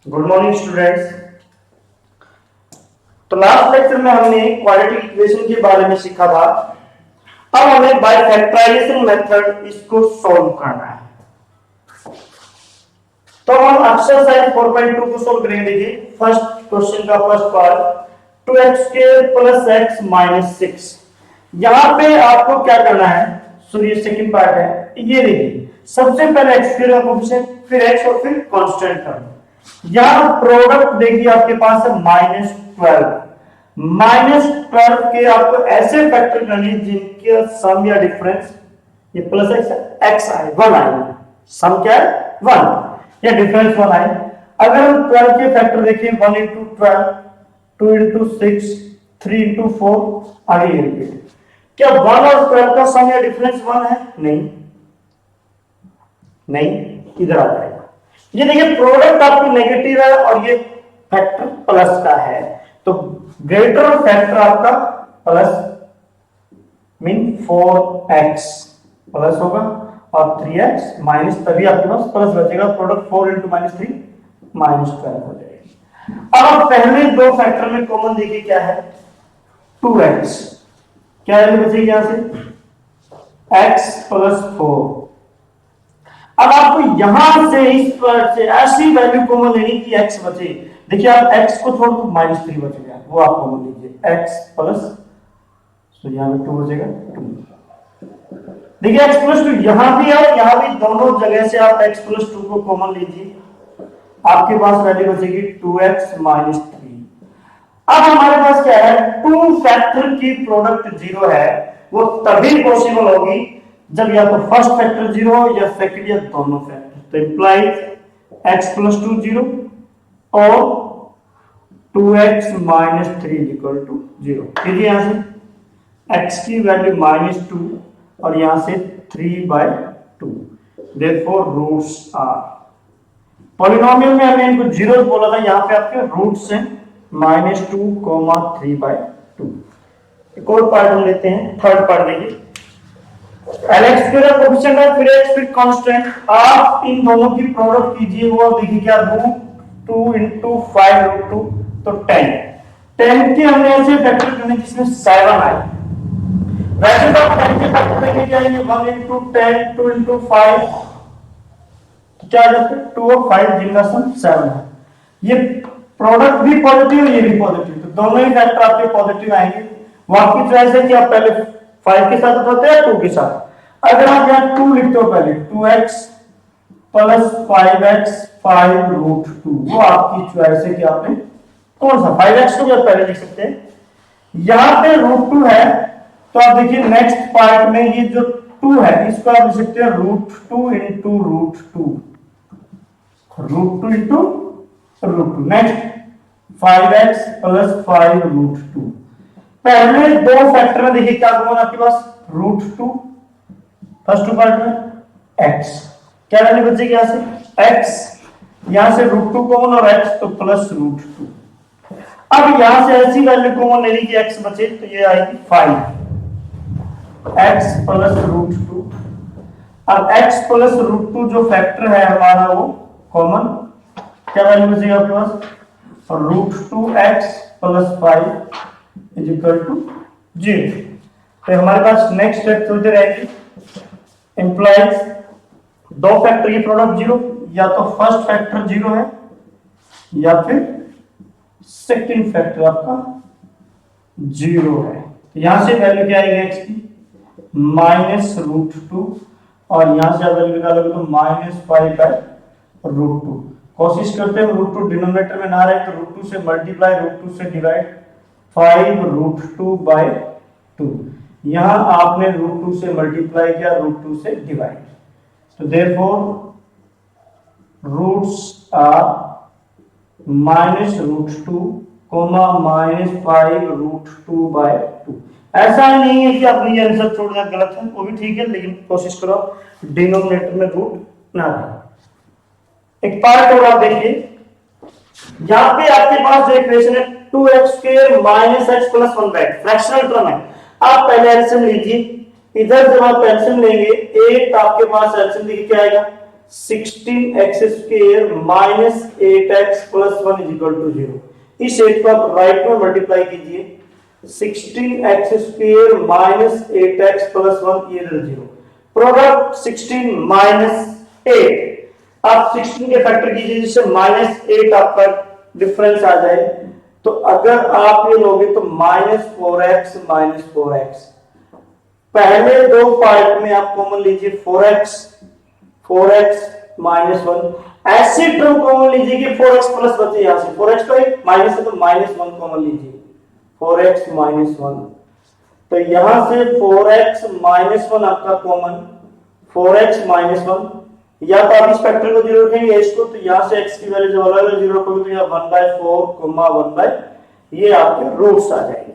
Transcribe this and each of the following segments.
Good morning students. तो last lecture में हमने क्वाड्रेटिक इक्वेशन के बारे में सीखा था। अब हमें बाय फैक्टराइजेशन मेथड इसको सॉल्व करना है। तो हम एक्सरसाइज 4.2 को सॉल्व करेंगे। देखिए फर्स्ट क्वेश्चन का फर्स्ट पार्ट 2x² + x - 6। यहां पे आपको क्या करना है, सुनिए सेकंड पार्ट है ये। देखिए सबसे पहले x² का कोएफिशिएंट, फिर x और फिर कांस्टेंट टर्म। यहां प्रोडक्ट देखिए आपके पास है -12। -12 के आपको ऐसे फैक्टर करने जिनके सम या डिफरेंस ये प्लस x आए 1 आए। सम क्या है 1 या डिफरेंस 1 आए। अगर हम 12 के फैक्टर देखिए 1 × 12, 2 × 6, 3 × 4 आगे ये रिपीट। क्या 1 और 12 का सम या डिफरेंस 1 है? नहीं, इधर आ जाएगा। ये देखिए प्रोडक्ट आपकी नेगेटिव है और ये फैक्टर प्लस का है, तो ग्रेटर फैक्टर आपका प्लस मीन 4x प्लस होगा और 3x माइनस, तभी आपके पास प्लस बचेगा। प्रोडक्ट 4 × -3 -12 हो जाएगी। अब पहले दो फैक्टर में कॉमन देखिए क्या है 2x। क्या वैल्यू बचेगी यहां से x + 4। अब आपको यहां से इस पर से ऐसी वैल्यू कॉमन लेनी कि x बचे। देखिए आप x को छोड़ दो -3 बच गया, वो आप कॉमन लीजिए x प्लस, तो यहां में 2 बचेगा 2। देखिए x + 2 यहां भी है, यहां भी, दोनों जगह से आप x + 2 को कॉमन लीजिए, आपके पास वैल्यू बचेगी 2x - 3। अब हमारे पास क्या है, टू फैक्टर की प्रोडक्ट 0 है, वो तभी पॉसिबल होगी जब या तो फर्स्ट फैक्टर 0 हो या सेकंड या दोनों फैक्टर। तो इंप्लाइज x + 2 0 और 2x - 3 = 0। देखिए यहां से x की वैल्यू -2 और यहां से 3/2। देयरफॉर रूट्स आर, पॉलिनोमियल में हमने इनको जीरो बोला था, यहां पे आपके रूट्स हैं -2, 3/2। एक और पार्ट हम लेते हैं, थर्ड पार्ट देखिए। Lx का कोएफिशिएंट है, फिर x फिर कांस्टेंट। आप इन दोनों की प्रोडक्ट कीजिए, वो देखिए क्या √2 × 5√2 तो 10। 10 के हमने ऐसे फैक्टर करने जिसमें 7 आए। वैसे तो आप 10 के फैक्टर देखिए क्या आएंगे 1 × 10, 2 × 5, तो क्या आ जाते हैं 2 और 5 जिनका सम 7 है। ये प्रोडक्ट भी पॉजिटिव, ये भी पॉजिटिव, तो दोनों ही फैक्टर आपके पॉजिटिव आएंगे। वो आपकी चॉइस है कि आप पहले 5 के साथ उठाते हैं 2 के साथ। अगर आप यहां 2 लिखते हो पहले 2x + 5x 5√2, वो आपकी चॉइस है कि आपने कौन सा 5x को पहले लिख सकते हैं। यहां पे √2 है, तो आप देखिए नेक्स्ट पार्ट में ये जो 2 है इसको आप लिख सकते हैं √2 × √2, √2 × √2। Next 5x + 5√2। पहले दो फैक्टर में देखिए क्या कॉमन आपके पास √2, फर्स्ट पार्ट में x, क्या वैल्यू बचेगी यहां से x, यहां से √2 कॉमन और x तो +√2। अब यहां से ऐसी वैल्यू कॉमन लेनी कि x बचे, तो ये आएगी 5x +√2। अब x +√2 जो फैक्टर है हमारा वो कॉमन, क्या वैल्यू बचेगी आपके पास √2x + 5 = 0। तो हमारे पास नेक्स्ट स्टेप चलते रहेगी। इंप्लाइज दो फैक्टर की प्रोडक्ट 0, या तो फर्स्ट फैक्टर 0 है या फिर सेकंड फैक्टर आपका 0 है। तो यहां से वैल्यू क्या आएगी x की -√2 और यहां से आप वैल्यू निकालोगे तो -5/√2। कोशिश करते हैं √2 डिनोमिनेटर में ना रहे, तो √2 से मल्टीप्लाई, √2 से डिवाइड, 5√2/2। यहां आपने √2 से मल्टीप्लाई किया, √2 से डिवाइड, तो देयरफॉर रूट्स आर -√2, -5√2/2। ऐसा नहीं है कि आपने ये आंसर छोड़ दिया, गलत है, वो भी ठीक है, लेकिन कोशिश करो डिनोमिनेटर में रूट ना रहे। एक पार्ट और आप देखिए, यहां पे आपके पास जो इक्वेशन है 2x² - x + 1/, फ्रैक्शनल टर्म है। आप पहले एलसीएम लीजिए, इधर जब आप एलसीएम लेंगे 8, आपके पास एलसीएम देखिए क्या आएगा 16x² minus 8x plus 1 is equal to 0। इस 8 को आप राइट में मल्टीप्लाई कीजिए, 16x² माइनस 8x प्लस 1 ये 0। प्रोडक्ट 16 माइनस 8, आप 16 के फैक्टर कीजिए जिससे माइनस 8 आपका डिफरेंस आ जाए। तो अगर आप ये लोगे तो माइनस 4x माइनस 4x, पहले दो पार्ट में आप कॉमन लीजिए 4x माइनस 1, ऐसे टर्म कॉमन लीजिए कि 4x प्लस बचे, यहां से 4x का एक माइनस है तो माइनस 1 कॉमन लीजिए, 4x माइनस 1। तो यहां से 4x माइनस 1 आपका कॉमन, 4x माइनस 1, या तो आप इस फैक्टर को जीरो रखेंगे इसको, तो यहां से x की वैल्यू जो अलग जीरो रखोगे तो यहां 1/4 1 ये आपके रूट्स आ जाएंगे।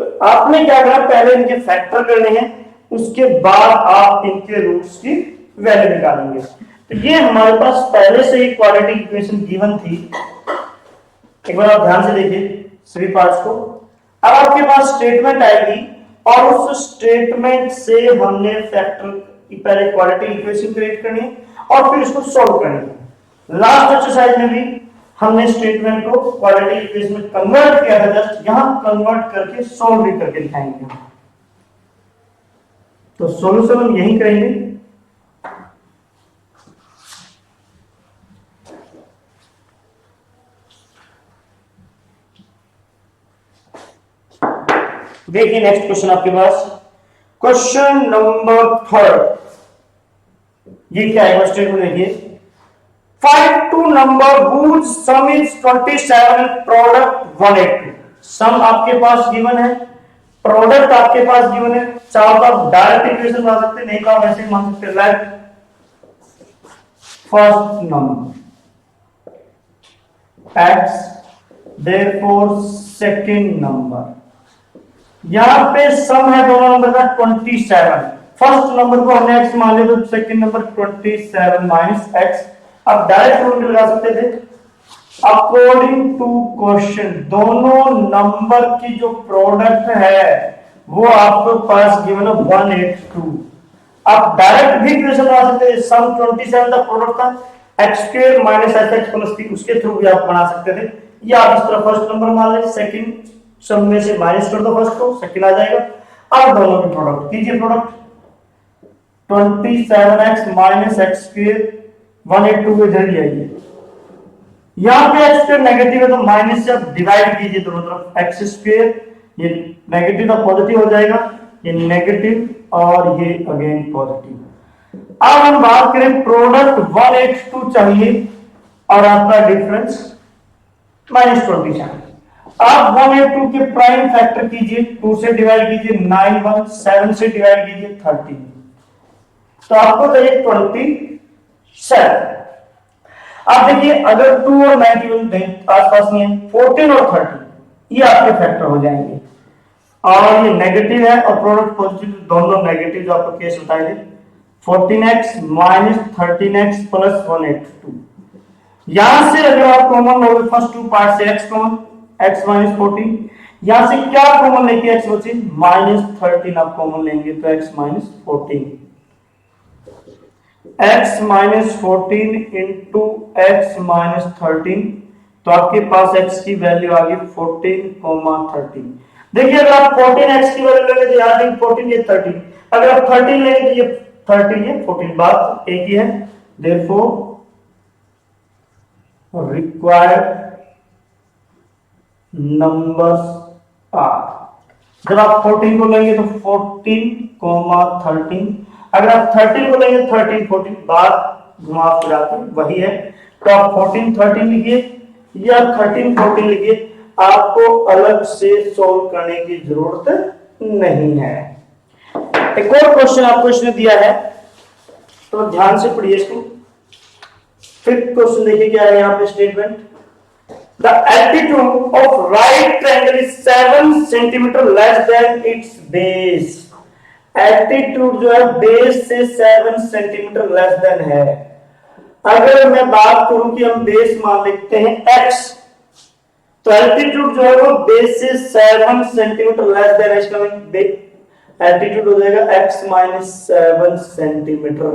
तो आपने क्या करना, पहले इनके फैक्टर करने हैं, उसके बाद आप इनके रूट्स की वैल्यू निकालेंगे। तो ये हमारे पास पहले से ही क्वाड्रेटिक इक्वेशन गिवन थी, एक बार आप ध्यान से देखिए सभी पार्ट्स को। अब आपके पास स्टेटमेंट आएगी और उस स्टेटमेंट से हमने फैक्टर की पहले क्वाड्रेटिक इक्वेशन क्रिएट करनी है और फिर इसको सॉल्व करनी है। लास्ट एक्सरसाइज में भी हमने स्टेटमेंट को क्वाड्रेटिक इक्वेशन में कन्वर्ट किया था, जस्ट यहां कन्वर्ट करके सॉल्व भी करके दिखाएंगे। तो सॉल्यूशन हम यही करेंगे। देखिए नेक्स्ट क्वेश्चन आपके पास, क्वेश्चन नंबर 3, ये क्या है स्टेटमेंट देखिए, find two number whose sum is 27, product 182। Sum आपके पास गिवन है, प्रोडक्ट आपके पास गिवन है, चाहो तो आप डायरेक्ट इक्वेशन मान सकते, नहीं तो आप ऐसे ही मान सकते, let first number x therefore second number, यहां पे सम है दोनों नंबर का 27, फर्स्ट नंबर को हमने x मान लिया तो सेकंड नंबर 27 माइनस x। अब डायरेक्ट रूल लगा सकते थे, अकॉर्डिंग टू क्वेश्चन दोनों नंबर की जो प्रोडक्ट है वो आपके पास गिवन है 182। आप डायरेक्ट भी इक्वेशन बना सकते थे, सम 27 का प्रोडक्ट था, x² minus hx plus t, उसके थ्रू भी आप बना सकते थे, या आप इस तरह फर्स्ट नंबर मान ले, सेकंड सम में से माइनस कर दो फर्स्ट को, सेकंड आ जाएगा। अब दोनों की प्रोडक्ट कीजिए, प्रोडक्ट 27x माइनस x² 182 को इधर ले आइए, यहां पे x² नेगेटिव है तो माइनस से आप डिवाइड कीजिए दोनों तरफ, x², ये नेगेटिव का पॉजिटिव हो जाएगा, ये नेगेटिव और ये अगेन पॉजिटिव। अब हम बात करें प्रोडक्ट 182 चाहिए और आपका डिफरेंस -27। आप 182 के प्राइम फैक्टर कीजिए, 2 से डिवाइड कीजिए 9, 1 7 से डिवाइड कीजिए 13, तो आपको चाहिए 27। अब देखिए अगर 2 और 91 आसपास नहीं है, 14 और 30 ये आपके फैक्टर हो जाएंगे, और ये नेगेटिव है और प्रोडक्ट पॉजिटिव, दोनों नेगेटिव जो आपको केस बताए थे, 14x माइनस 13x प्लस 182। यहां से अगर आप कॉमन लोगे फर्स्ट टू पार्ट से x कॉमन, x माइनस 14, यहां से क्या कॉमन लेके x बचे, -13 आप कॉमन लेंगे तो x minus 14, x minus 14 into x minus 13, तो आपके पास x की वैल्यू आ गई 14,13। देखिए अगर आप 14x की वैल्यू लेंगे तो याद है 14 ये 13, अगर आप 13 लेंगे तो ये 13 ये 14, बात एक ही है। देयरफॉर रिक्वायर्ड नंबर्स आर, जब आप 14 को लेंगे तो 14,13, अगर आप 13 को लेंगे 13 14, बात घुमा फिरा के वही है, तो आप 14 13 लिखिए या 13 14 लिखिए, आपको अलग से सॉल्व करने की जरूरत नहीं है। एक और क्वेश्चन आपको इसने दिया है तो ध्यान से पढ़िए इसको। फिफ्थ क्वेश्चन देखिए क्या है यहाँ पे statement, the altitude of right triangle is 7 centimetre less than it's base. Altitude जो है बेस से 7 सेंटीमीटर लेस देन है। अगर मैं बात करूं कि हम बेस मान लेते हैं x, तो एल्टीट्यूड जो है वो बेस से 7 सेंटीमीटर लेस देन है, इसका एल्टीट्यूड हो जाएगा x माइनस 7 सेंटीमीटर।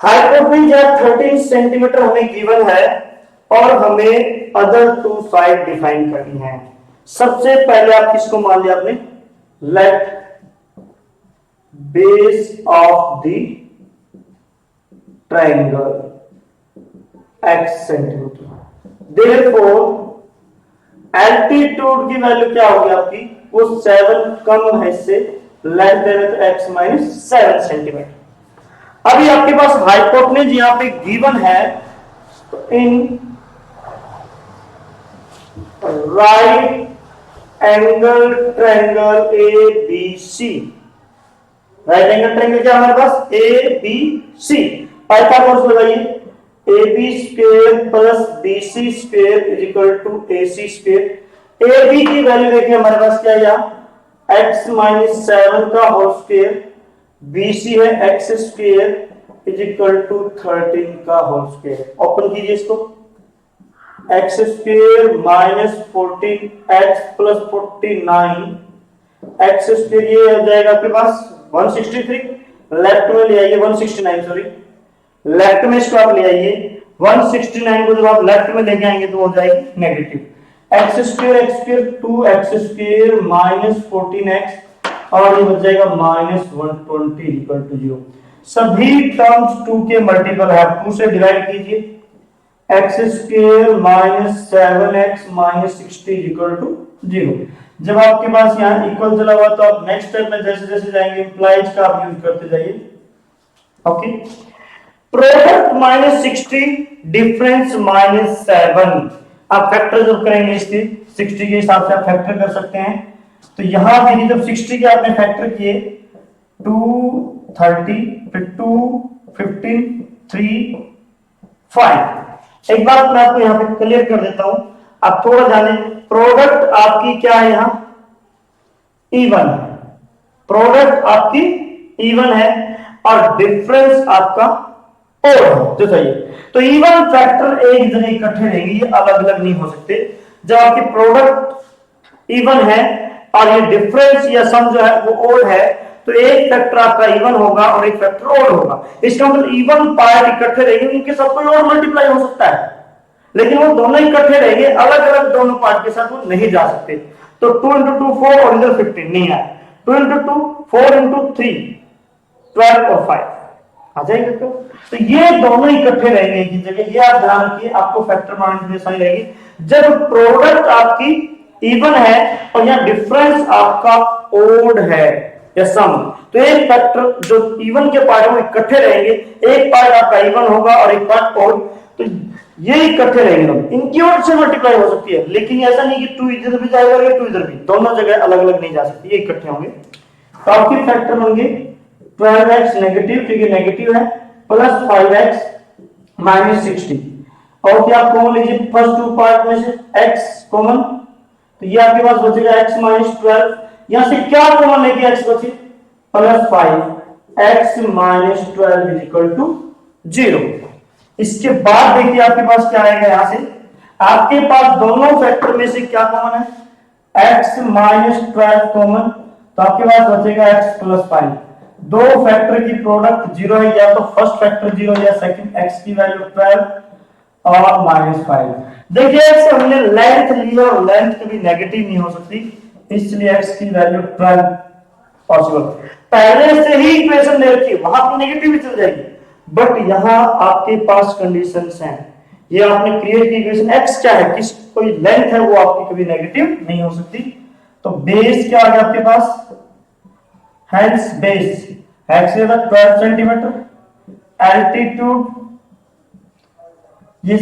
हाइपोटेन्यूज या 13 सेंटीमीटर हमें गिवन है और हमें अदर टू साइड डिफाइन करनी है। सबसे पहले आप किसको मान लिया आपने, let base of the triangle x centimetre, therefore altitude की वैल्यू क्या होगी आपकी, वो 7 कम है इससे, less than x minus 7 centimetre. अभी आपके पास हाइपोटेन्यूज यहां पे गिवन है, तो in right angle triangle ABC, right angle triangle क्या हमारे पास ABC, पाइथागोरस लगाइए, AB square plus BC square is equal to AC square. AB की वैल्यू देखिए हमारे पास क्या है, यहाँ x माइनस 7 का होल स्क्वायर, BC है x square is equal to 13 का होल स्क्वायर। ओपन कीजिए इसको, x square minus 14 x plus 49 x square, ये हो जाएगा आपके पास 163, लेफ्ट में ले आइए 169, सॉरी लेफ्ट में इसको आप ले आइए 169 को जब आप लेफ्ट में लेके आएंगे तो हो जाएगी negative x square 2x square minus 14x और ये बच जाएगा माइनस 120 इक्वल टू 0। सभी टर्म्स 2 के मल्टीपल है, 2 से डिवाइड कीजिए, x square minus 7x minus 60 equal to 0। जब आपके पास यहाँ इक्वल चला हुआ तो आप नेक्स्ट स्टेप में जैसे जैसे जाएंगे इंप्लाइज का आप यूज करते जाइए। Okay, product minus 60 difference minus 7, आप फैक्टर जब करेंगे इसके 60 के हिसाब से आप फैक्टर कर सकते हैं। तो यहां देखिए जब 60 के आपने फैक्टर किए 2 30 फिर 2 15 3 5। एक बात मैं आपको यहां पे क्लियर कर देता हूं, आप थोड़ा जाने, प्रोडक्ट आपकी क्या है, यहां इवन है, प्रोडक्ट आपकी इवन है और डिफरेंस आपका ओड, तो सही है। तो इवन फैक्टर एक जगह इकट्ठे रहेंगे, ये अलग अलग नहीं हो सकते। जब आपकी प्रोडक्ट इवन है और ये डिफरेंस या सम जो है वो ओड है, तो एक फैक्टर आपका इवन होगा और एक फैक्टर ओड होगा। इसका मतलब इवन पार्ट इकट्ठे रहेंगे, उनके साथ कोई और मल्टीप्लाई हो सकता है, लेकिन वो दोनों इकट्ठे रहेंगे, अलग अलग दोनों पार्ट के साथ वो नहीं जा सकते। तो 2 into 2 4 और इधर 15 नहीं आया, 2 into 2 4 into 3 12 और 5 आ जाएगा। तो ये दोनों इकट्ठे रहेंगे एक ही जगह, ये आप ध्यान रखिए, आपको फैक्टर मानने में आसानी रहेगी। जब प्रोडक्ट आपकी इवन है और यहाँ डिफरेंस आपका ओड है या सम, तो एक फैक्टर जो इवन के पार्ट है वो इकट्ठे रहेंगे, एक पार्ट आपका इवन होगा और एक पार्ट ओड, तो ये इकट्ठे रहेंगे। इनकी ओर से मल्टीप्लाई हो सकती है, लेकिन ऐसा नहीं कि 2 इधर भी जाएगा या 2 इधर भी, दोनों जगह अलग अलग नहीं जा सकती, ये इकट्ठे होंगे। तो आपके फैक्टर होंगे 12x नेगेटिव, क्योंकि नेगेटिव है, प्लस 5x माइनस 60, और क्या आप कॉमन लीजिए फर्स्ट 2 पार्ट में से x कॉमन, तो ये आपके पास बचेगा x माइनस 12, यहां से क्या कॉमन लेके x बचे plus 5x minus 12 is equal to 0। इसके बाद देखिए आपके पास क्या आएगा, यहां से आपके पास दोनों फैक्टर में से क्या कॉमन है, x माइनस 12 कॉमन, तो आपके पास बचेगा x प्लस 5। दो फैक्टर की प्रोडक्ट 0 है, या तो फर्स्ट फैक्टर 0 या सेकंड, x की वैल्यू 12 और माइनस 5। देखिए x हमने लेंथ ली है और लेंथ कभी नेगेटिव नहीं हो सकती, इसलिए x की वैल्यू 12 पॉसिबल। पहले से ही इक्वेशन दे रखी है, वहां पे नेगेटिव भी चल जाएगी, बट यहां आपके पास कंडीशंस हैं, ये आपने क्रिएट की इक्वेशन। x क्या है, किस कोई लेंथ है, वो आपकी कभी नेगेटिव नहीं हो सकती। तो बेस क्या आ गया आपके पास, hence base x is 12 centimetre, altitude ये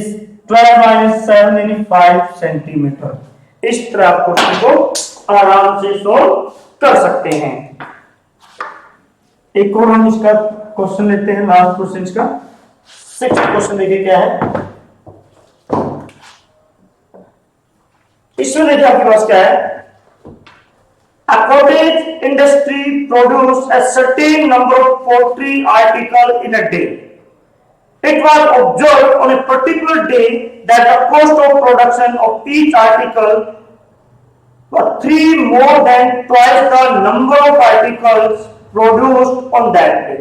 12 माइनस 7 यानी 5 सेंटीमीटर। इस तरह आप क्वेश्चन को आराम से सोल्व कर सकते हैं। एक और हम इसका क्वेश्चन लेते हैं, लास्ट क्वेश्चन का 6th क्वेश्चन देखिए क्या है। इसमें देखिए आपके पास क्या है, a cottage industry produce a certain number of poultry article in a day. It was observed on a particular day that the cost of production of each article was 3 more than twice the number of articles produced on that day.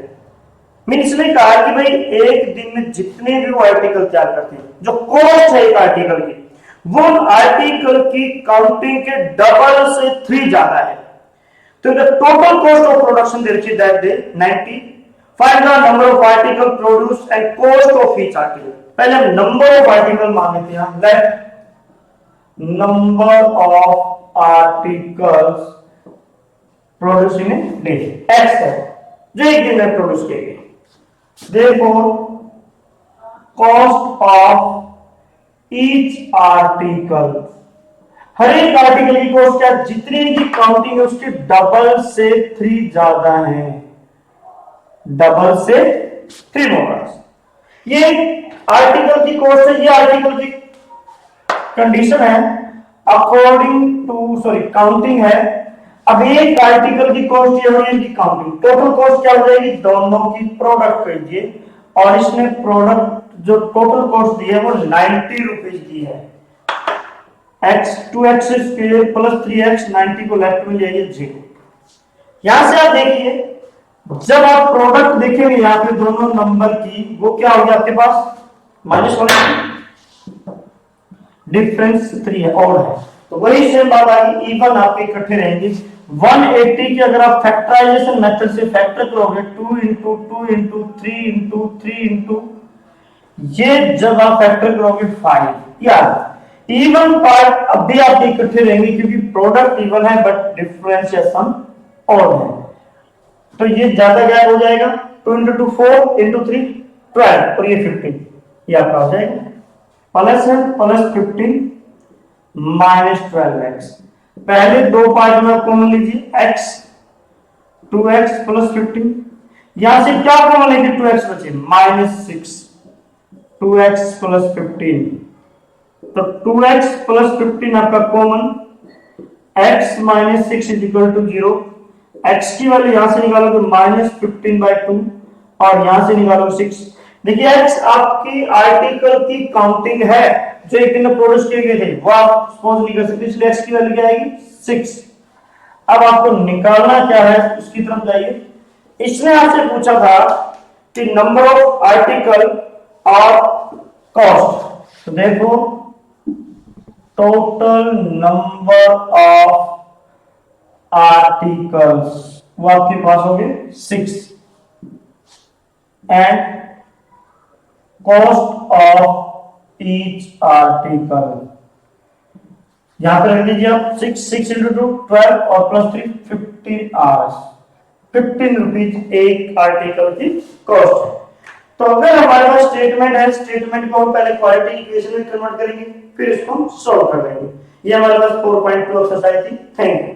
Means ने कहा कि भाई एक दिन में जितने भी वो आर्टिकल तैयार करते हैं, जो कॉस्ट है एक आर्टिकल की, वो आर्टिकल की काउंटिंग के डबल से 3 ज्यादा है। तो the total cost of production दे रखी that day 90। Find the number of article produce and cost of each article. पहले हम नंबर ऑफ आर्टिकल मान लेते हैं। Let number of articles produce in a day x है, जो एक दिन में प्रोड्यूस किए गए। Therefore, cost of each article, हर एक आर्टिकल की कॉस्ट क्या, जितनी की काउंटिंग है उसके डबल से 3 ज्यादा है, डबल से 3 होगा। ये आर्टिकल की कॉस्ट है, ये आर्टिकल की कंडीशन है अकॉर्डिंग टू काउंटिंग है। अब एक आर्टिकल की कॉस्ट ये होगी, इनकी काउंटिंग, टोटल कॉस्ट क्या हो जाएगी, दोनों की प्रोडक्ट कीजिए, और इसने प्रोडक्ट जो टोटल कॉस्ट दी है वो 90 रुपीज दी है। x 2x square plus 3x 90 को लेफ्ट में ले आइए 0। यहां से आप देखिए, जब आप प्रोडक्ट देखेंगे यहां पे दोनों नंबर की, वो क्या होगी आपके पास -1, डिफरेंस 3 है और है, तो वही सेम बात आएगी, इवन आपके इकट्ठे रहेंगे। 180 की अगर आप फैक्टराइजेशन मेथड से फैक्टर करोगे 2 इंटू 2 इंटू 3 इंटू 3 इंटू, ये जब आप फैक्टर करोगे 5, या इवन पार्ट अब भी आपके इकट्ठे रहेंगे क्योंकि प्रोडक्ट इवन है बट डिफरेंशिएशन ऑड है, तो ये ज्यादा क्या हो जाएगा, 2 इंटू 2 4 इंटू 3 12 और ये 15, ये आपका हो जाएगा प्लस है प्लस 15 माइनस 12x। पहले दो पार्ट में कॉमन लीजिए x 2x प्लस 15, यहां से क्या कॉमन लेंगे 2x बचे -6 2x प्लस 15, तो 2x प्लस 15 आपका common, x minus 6 is equal to 0, x की वैल्यू यहां से निकालोगे -15/2 और यहां से निकालो 6। देखिए x आपकी आर्टिकल की काउंटिंग है जो एक दिन में प्रोड्यूस किए गए थे, वो आप सपोज नहीं कर सकते, इसलिए x की वैल्यू क्या आएगी 6। अब आपको निकालना क्या है उसकी तरफ जाइए। इसने आपसे पूछा था कि नंबर ऑफ आर्टिकल और कॉस्ट, तो देखो टोटल नंबर ऑफ आर्टिकल्स वो आपके पास हो गए 6 and cost of each article, यहां पर रख दीजिए आप 6 इंटू 2 12 और प्लस 3 15 आवर्स, 15 रुपीज एक आर्टिकल की कॉस्ट है। तो अगर हमारे पास स्टेटमेंट है, स्टेटमेंट को हम पहले क्वालिटी इक्वेशन में कन्वर्ट करेंगे, फिर इसको हम सॉल्व कर लेंगे। ये हमारे पास 4.2 एक्सरसाइज थी। Thank you.